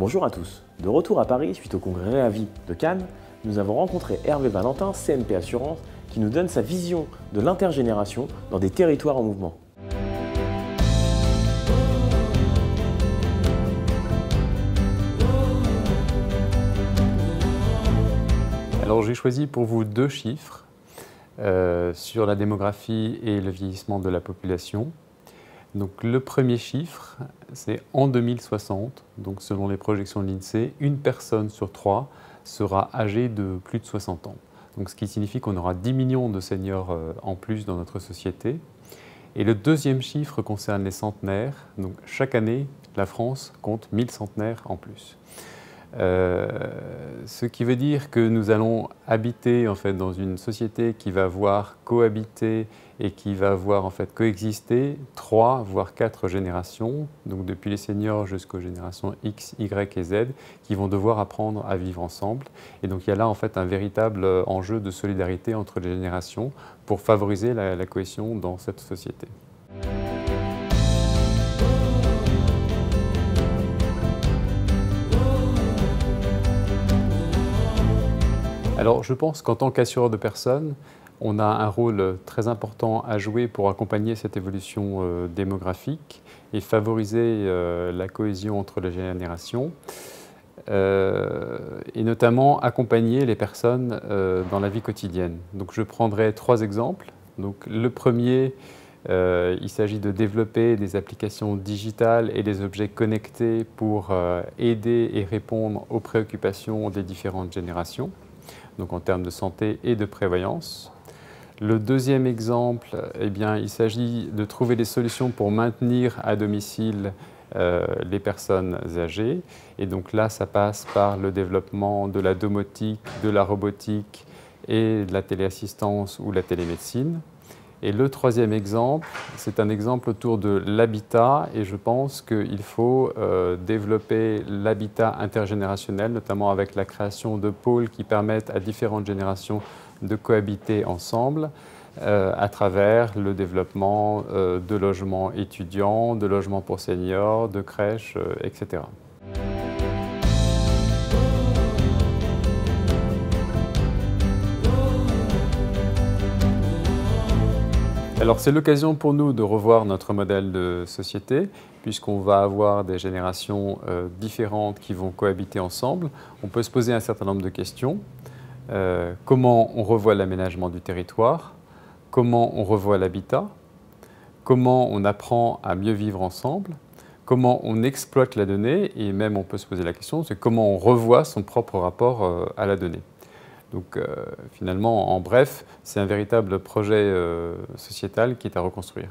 Bonjour à tous. De retour à Paris suite au congrès Réavi de Cannes, nous avons rencontré Hervé Valentin, CNP Assurance, qui nous donne sa vision de l'intergénération dans des territoires en mouvement. Alors j'ai choisi pour vous deux chiffres sur la démographie et le vieillissement de la population. Donc le premier chiffre, c'est en 2060, donc selon les projections de l'INSEE, une personne sur trois sera âgée de plus de 60 ans. Donc ce qui signifie qu'on aura 10 millions de seniors en plus dans notre société. Et le deuxième chiffre concerne les centenaires. Donc chaque année, la France compte 1000 centenaires en plus. Ce qui veut dire que nous allons habiter en fait, dans une société qui va voir cohabiter et qui va voir en fait, coexister 3 voire 4 générations, donc depuis les seniors jusqu'aux générations X, Y et Z, qui vont devoir apprendre à vivre ensemble. Et donc il y a là en fait, un véritable enjeu de solidarité entre les générations pour favoriser la cohésion dans cette société. Alors je pense qu'en tant qu'assureur de personnes, on a un rôle très important à jouer pour accompagner cette évolution démographique et favoriser la cohésion entre les générations et notamment accompagner les personnes dans la vie quotidienne. Donc je prendrai 3 exemples. Donc, le premier, il s'agit de développer des applications digitales et des objets connectés pour aider et répondre aux préoccupations des différentes générations, donc en termes de santé et de prévoyance. Le deuxième exemple, eh bien, il s'agit de trouver des solutions pour maintenir à domicile les personnes âgées. Et donc là, ça passe par le développement de la domotique, de la robotique et de la téléassistance ou la télémédecine. Et le troisième exemple, c'est un exemple autour de l'habitat et je pense qu'il faut développer l'habitat intergénérationnel, notamment avec la création de pôles qui permettent à différentes générations de cohabiter ensemble à travers le développement de logements étudiants, de logements pour seniors, de crèches, etc. Alors c'est l'occasion pour nous de revoir notre modèle de société puisqu'on va avoir des générations différentes qui vont cohabiter ensemble. On peut se poser un certain nombre de questions. Comment on revoit l'aménagement du territoire? Comment on revoit l'habitat? Comment on apprend à mieux vivre ensemble? Comment on exploite la donnée? Et même on peut se poser la question, c'est comment on revoit son propre rapport à la donnée. Donc finalement, en bref, c'est un véritable projet sociétal qui est à reconstruire.